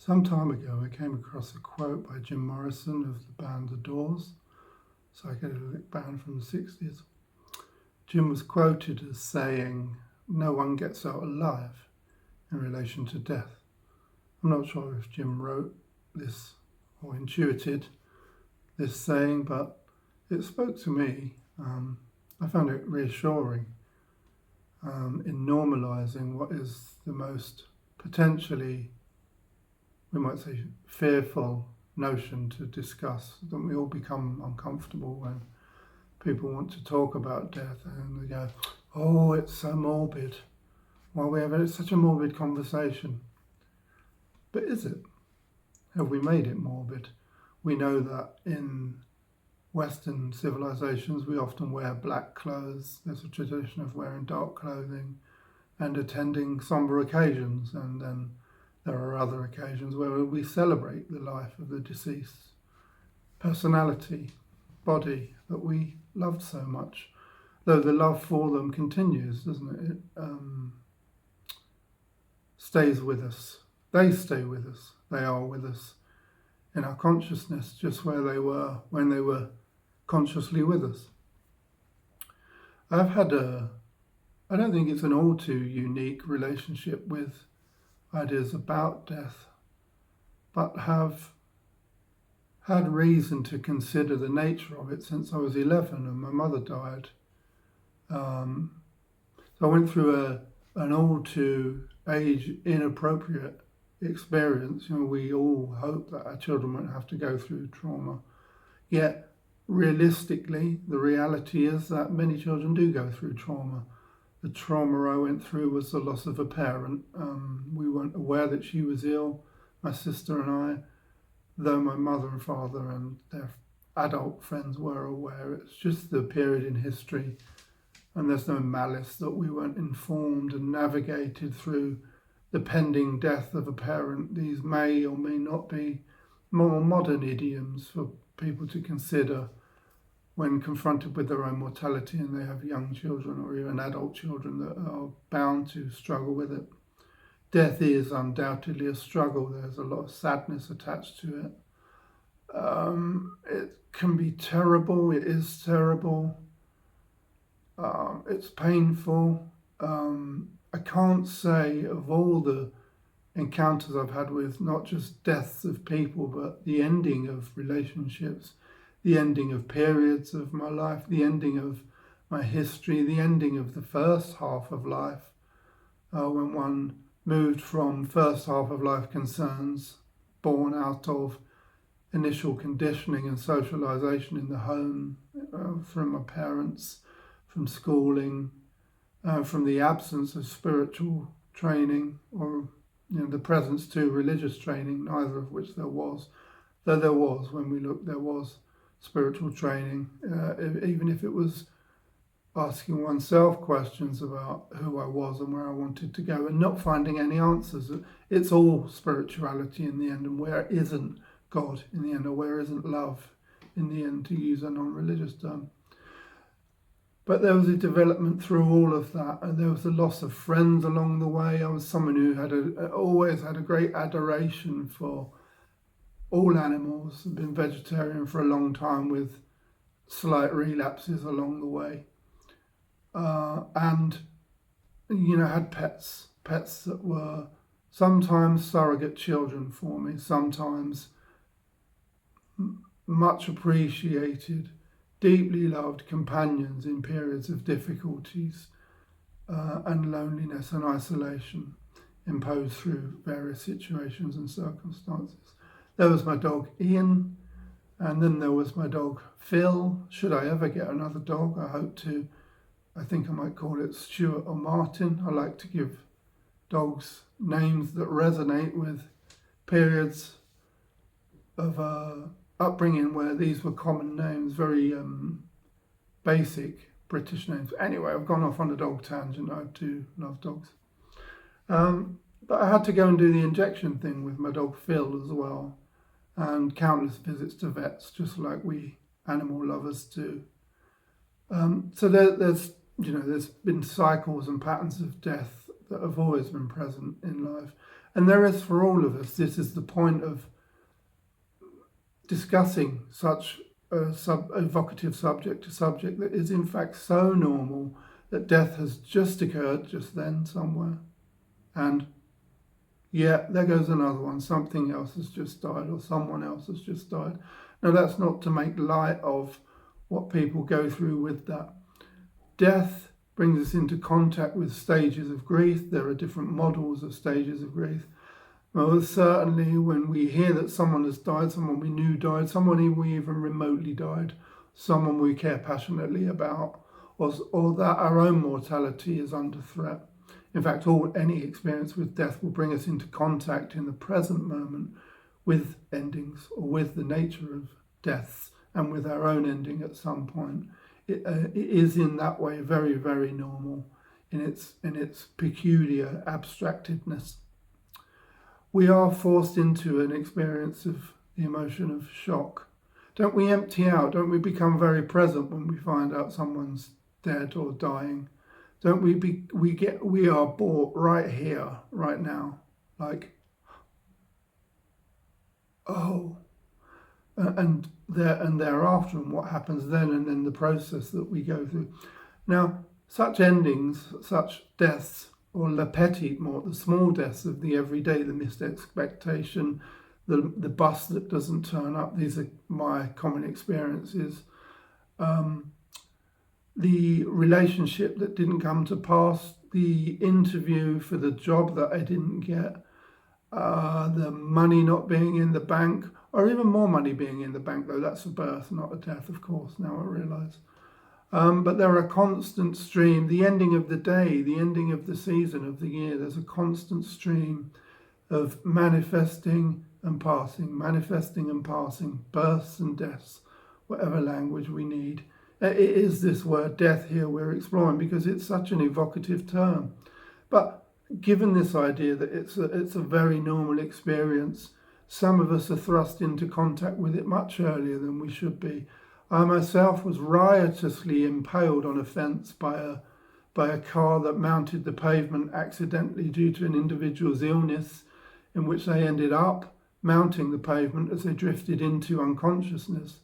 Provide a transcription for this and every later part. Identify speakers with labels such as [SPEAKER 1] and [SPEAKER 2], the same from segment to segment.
[SPEAKER 1] Some time ago, I came across a quote by Jim Morrison of the band The Doors, psychedelic band from the 60s. Jim was quoted as saying, "No one gets out alive," in relation to death. I'm not sure if Jim wrote this or intuited this saying, but it spoke to me. I found it reassuring in normalizing what is the most potentially, we might say, fearful notion to discuss. That we all become uncomfortable when people want to talk about death and they go, "Oh, it's so morbid." Well, it's such a morbid conversation. But is it? Have we made it morbid? We know that in Western civilizations we often wear black clothes. There's a tradition of wearing dark clothing and attending somber occasions, and then there are other occasions where we celebrate the life of the deceased personality, body that we loved so much, though the love for them continues, doesn't it? It stays with us. They stay with us. They are with us in our consciousness, just where they were when they were consciously with us. I've had I don't think it's an all too unique relationship with ideas about death, but have had reason to consider the nature of it since I was 11 and my mother died. So I went through an all too age inappropriate experience. We all hope that our children won't have to go through trauma. Yet, realistically, the reality is that many children do go through trauma. The trauma I went through was the loss of a parent. We weren't aware that she was ill, my sister and I, though my mother and father and their adult friends were aware. It's just the period in history, and there's no malice that we weren't informed and navigated through the pending death of a parent. These may or may not be more modern idioms for people to consider when confronted with their own mortality and they have young children or even adult children that are bound to struggle with it. Death is undoubtedly a struggle. There's a lot of sadness attached to it. It can be terrible. It is terrible. It's painful. I can't say of all the encounters I've had with not just deaths of people, but the ending of relationships, the ending of periods of my life, the ending of my history, the ending of the first half of life, when one moved from first half of life concerns born out of initial conditioning and socialization in the home, from my parents, from schooling, from the absence of spiritual training or the presence to religious training, neither of which there was. Though there was, when we looked, there was spiritual training, even if it was asking oneself questions about who I was and where I wanted to go and not finding any answers. It's all spirituality in the end, and where isn't God in the end, or where isn't love in the end, to use a non-religious term. But there was a development through all of that, and there was a loss of friends along the way. I was someone who had always had a great adoration for all animals. I've been vegetarian for a long time with slight relapses along the way. And had pets that were sometimes surrogate children for me, sometimes much appreciated, deeply loved companions in periods of difficulties and loneliness and isolation imposed through various situations and circumstances. There was my dog Ian, and then there was my dog Phil. Should I ever get another dog, I hope to. I think I might call it Stuart or Martin. I like to give dogs names that resonate with periods of upbringing where these were common names, very basic British names. Anyway, I've gone off on a dog tangent. I do love dogs. But I had to go and do the injection thing with my dog Phil as well, and countless visits to vets, just like we animal lovers do. So there's been cycles and patterns of death that have always been present in life. And there is for all of us. This is the point of discussing such a evocative subject, a subject that is in fact so normal that death has just occurred just then somewhere. And yeah, there goes another one. Something else has just died, or someone else has just died. Now, that's not to make light of what people go through with that. Death brings us into contact with stages of grief. There are different models of stages of grief. Well, certainly when we hear that someone has died, someone we knew died, someone we even remotely died, someone we care passionately about, or that our own mortality is under threat. In fact, any experience with death will bring us into contact in the present moment with endings, or with the nature of deaths, and with our own ending at some point. It is in that way very, very normal in its peculiar abstractedness. We are forced into an experience of the emotion of shock. Don't we empty out? Don't we become very present when we find out someone's dead or dying? Don't we are brought right here, right now, like, oh, and thereafter, and what happens then, and then the process that we go through. Now, such endings, such deaths, or la petite mort, the small deaths of the everyday, the missed expectation, the bus that doesn't turn up. These are my common experiences. The relationship that didn't come to pass, the interview for the job that I didn't get, the money not being in the bank, or even more money being in the bank, though that's a birth, not a death, of course, now I realise. But there are a constant stream, the ending of the day, the ending of the season, of the year, there's a constant stream of manifesting and passing, births and deaths, whatever language we need. It is this word death here we're exploring because it's such an evocative term. But given this idea that it's a very normal experience, some of us are thrust into contact with it much earlier than we should be. I myself was riotously impaled on a fence by a car that mounted the pavement accidentally due to an individual's illness, in which they ended up mounting the pavement as they drifted into unconsciousness.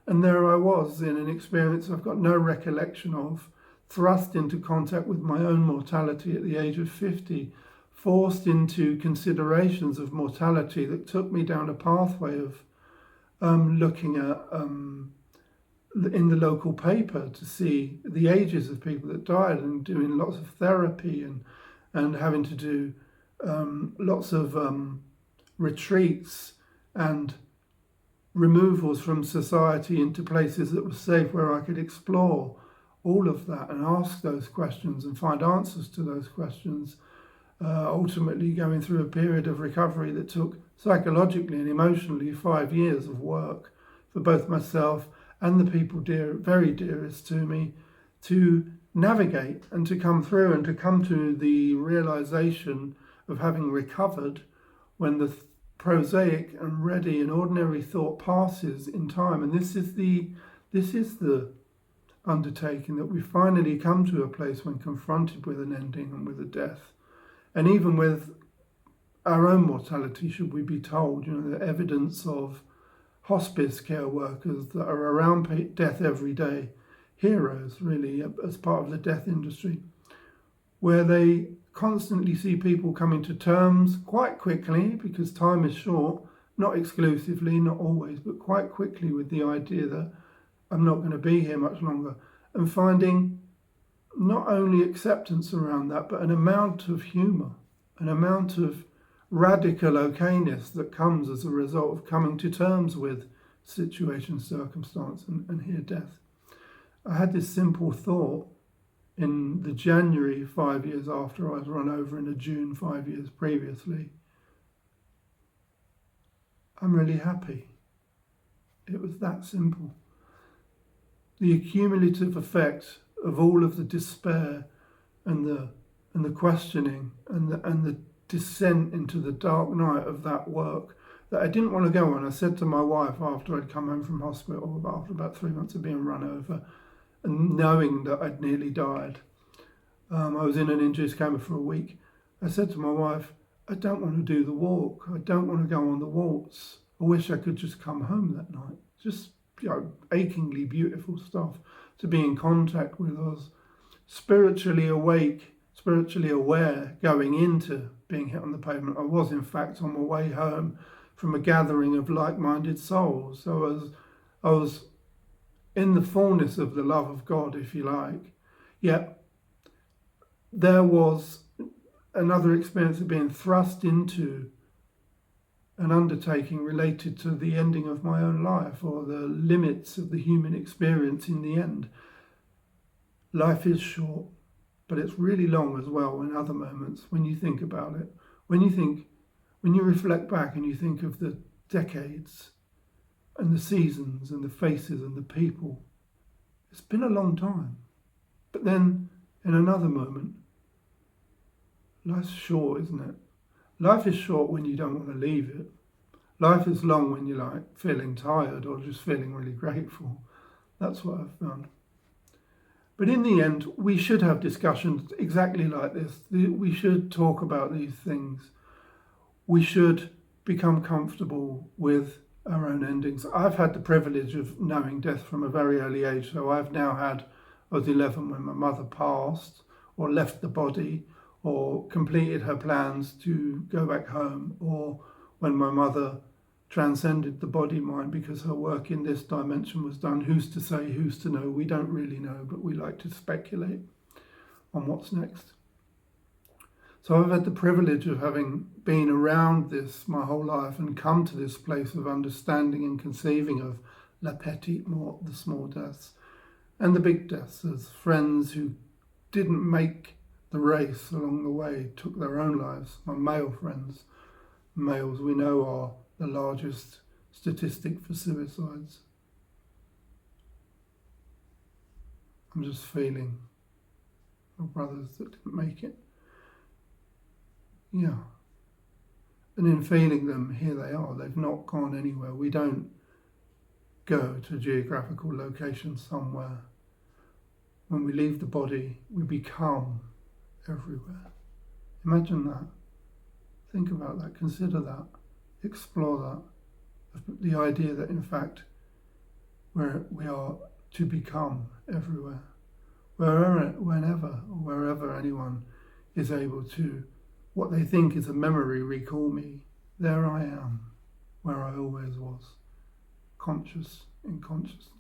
[SPEAKER 1] And there I was in an experience I've got no recollection of, thrust into contact with my own mortality at the age of 50, forced into considerations of mortality that took me down a pathway of looking at in the local paper to see the ages of people that died, and doing lots of therapy and having to do lots of retreats and removals from society into places that were safe where I could explore all of that and ask those questions and find answers to those questions, ultimately going through a period of recovery that took psychologically and emotionally 5 years of work for both myself and the people very dearest to me to navigate and to come through and to come to the realization of having recovered when the prosaic and ready and ordinary thought passes in time. And this is the undertaking, that we finally come to a place when confronted with an ending and with a death, and even with our own mortality, should we be told, the evidence of hospice care workers that are around death every day, heroes really as part of the death industry, where they constantly see people coming to terms quite quickly, because time is short, not exclusively, not always, but quite quickly, with the idea that I'm not going to be here much longer, and finding not only acceptance around that, but an amount of humour, an amount of radical okayness that comes as a result of coming to terms with situation, circumstance, and here death. I had this simple thought in the January 5 years after I was run over, in the June 5 years previously. I'm really happy. It was that simple. The accumulative effect of all of the despair and the questioning and the descent into the dark night of that work that I didn't want to go on. I said to my wife after I'd come home from hospital, after about 3 months of being run over and knowing that I'd nearly died, I was in an induced coma for a week. I said to my wife, I don't want to do the walk. I don't want to go on the waltz. I wish I could just come home that night. Just, achingly beautiful stuff to be in contact with. I was spiritually awake, spiritually aware going into being hit on the pavement. I was, in fact, on my way home from a gathering of like-minded souls. So I was in the fullness of the love of God, if you like. Yet there was another experience of being thrust into an undertaking related to the ending of my own life, or the limits of the human experience in the end. Life is short, but it's really long as well in other moments when you think about it. When you reflect back and you think of the decades and the seasons and the faces and the people, it's been a long time. But then in another moment, life's short, isn't it? Life is short when you don't want to leave it. Life is long when you're feeling tired or just feeling really grateful. That's what I've found. But in the end, we should have discussions exactly like this. We should talk about these things. We should become comfortable with our own endings. I've had the privilege of knowing death from a very early age. So I've now had, I was 11 when my mother passed, or left the body, or completed her plans to go back home, or when my mother transcended the body-mind because her work in this dimension was done. Who's to say, who's to know? We don't really know, but we like to speculate on what's next. So I've had the privilege of having been around this my whole life and come to this place of understanding and conceiving of la petite mort, the small deaths, and the big deaths, as friends who didn't make the race along the way took their own lives. My male friends, males we know are the largest statistic for suicides. I'm just feeling my brothers that didn't make it. Yeah. And in feeling them, here they are. They've not gone anywhere. We don't go to a geographical location somewhere. When we leave the body, we become everywhere. Imagine that. Think about that. Consider that. Explore that. The idea that, in fact, we are to become everywhere. Wherever anyone is able to, what they think is a memory, recall me, there I am, where I always was, conscious in consciousness.